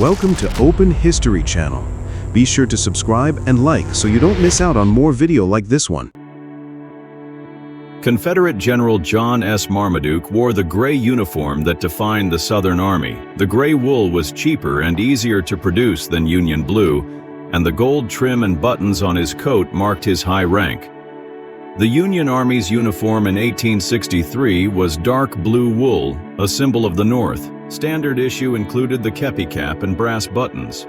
Welcome to Open History channel. Be sure to subscribe and like so you don't miss out on more video like this one. Confederate General John S. Marmaduke wore the gray uniform that defined the Southern Army. The gray wool was cheaper and easier to produce than Union blue, and the gold trim and buttons on his coat marked his high rank. The Union Army's uniform in 1863 was dark blue wool, a symbol of the North. Standard issue included the kepi cap and brass buttons,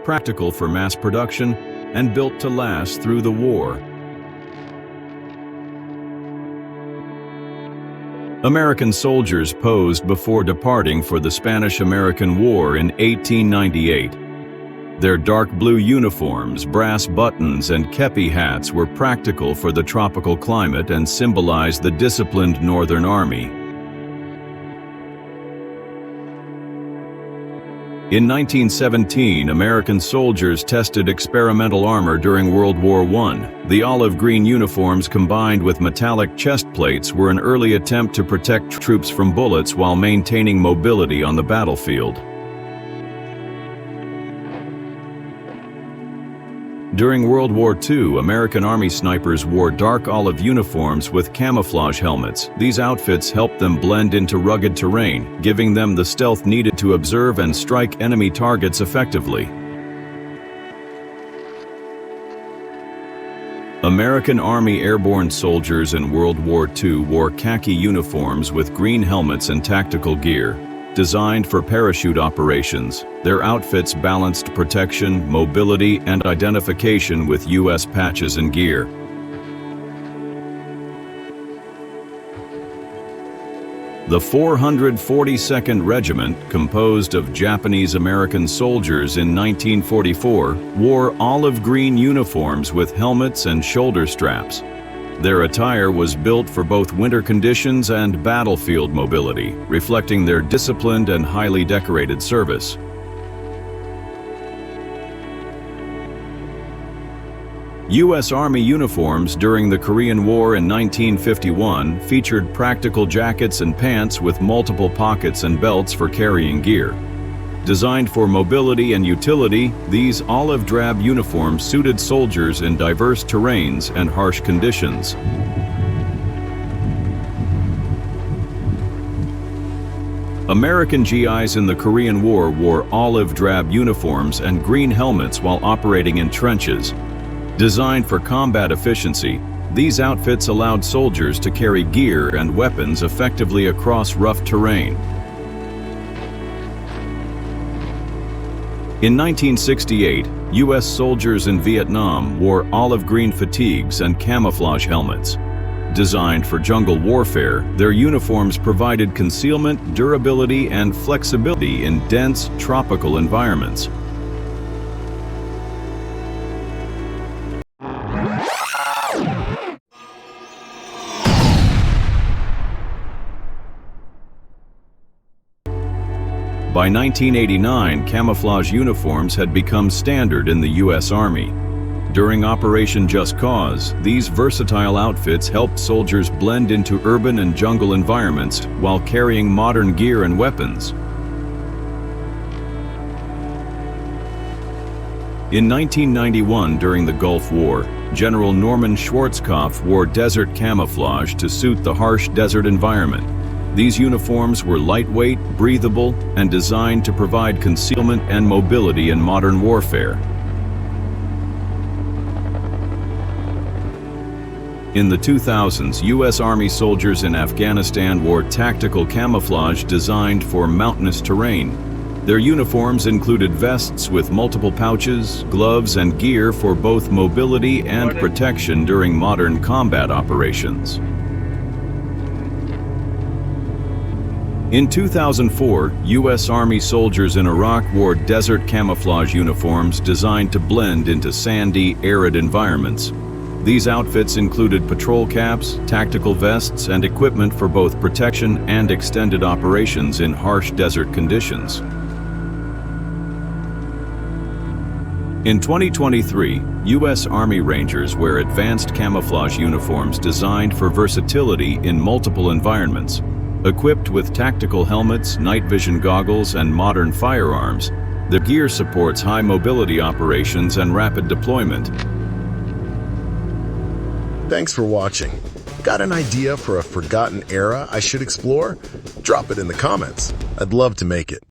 practical for mass production and built to last through the war. American soldiers posed before departing for the Spanish-American War in 1898. Their dark blue uniforms, brass buttons, and kepi hats were practical for the tropical climate and symbolized the disciplined Northern Army. In 1917, American soldiers tested experimental armor during World War I. The olive green uniforms combined with metallic chest plates were an early attempt to protect troops from bullets while maintaining mobility on the battlefield. During World War II, American Army snipers wore dark olive uniforms with camouflage helmets. These outfits helped them blend into rugged terrain, giving them the stealth needed to observe and strike enemy targets effectively. American Army airborne soldiers in World War II wore khaki uniforms with green helmets and tactical gear. Designed for parachute operations, their outfits balanced protection, mobility, and identification with U.S. patches and gear. The 442nd Regiment, composed of Japanese-American soldiers in 1944, wore olive green uniforms with helmets and shoulder straps. Their attire was built for both winter conditions and battlefield mobility, reflecting their disciplined and highly decorated service. U.S. Army uniforms during the Korean War in 1951 featured practical jackets and pants with multiple pockets and belts for carrying gear. Designed for mobility and utility, these olive drab uniforms suited soldiers in diverse terrains and harsh conditions. American GIs in the Korean War wore olive drab uniforms and green helmets while operating in trenches. Designed for combat efficiency, these outfits allowed soldiers to carry gear and weapons effectively across rough terrain. In 1968, U.S. soldiers in Vietnam wore olive green fatigues and camouflage helmets. Designed for jungle warfare, their uniforms provided concealment, durability, and flexibility in dense, tropical environments. By 1989, camouflage uniforms had become standard in the U.S. Army. During Operation Just Cause, these versatile outfits helped soldiers blend into urban and jungle environments while carrying modern gear and weapons. In 1991, during the Gulf War, General Norman Schwarzkopf wore desert camouflage to suit the harsh desert environment. These uniforms were lightweight, breathable, and designed to provide concealment and mobility in modern warfare. In the 2000s, U.S. Army soldiers in Afghanistan wore tactical camouflage designed for mountainous terrain. Their uniforms included vests with multiple pouches, gloves, and gear for both mobility and protection during modern combat operations. In 2004, U.S. Army soldiers in Iraq wore desert camouflage uniforms designed to blend into sandy, arid environments. These outfits included patrol caps, tactical vests, and equipment for both protection and extended operations in harsh desert conditions. In 2023, U.S. Army Rangers wear advanced camouflage uniforms designed for versatility in multiple environments. Equipped with tactical helmets, night vision goggles, and modern firearms, The gear supports high mobility operations and rapid deployment. Thanks for watching. Got an idea for a forgotten era I should explore? Drop it in the comments. I'd love to make it.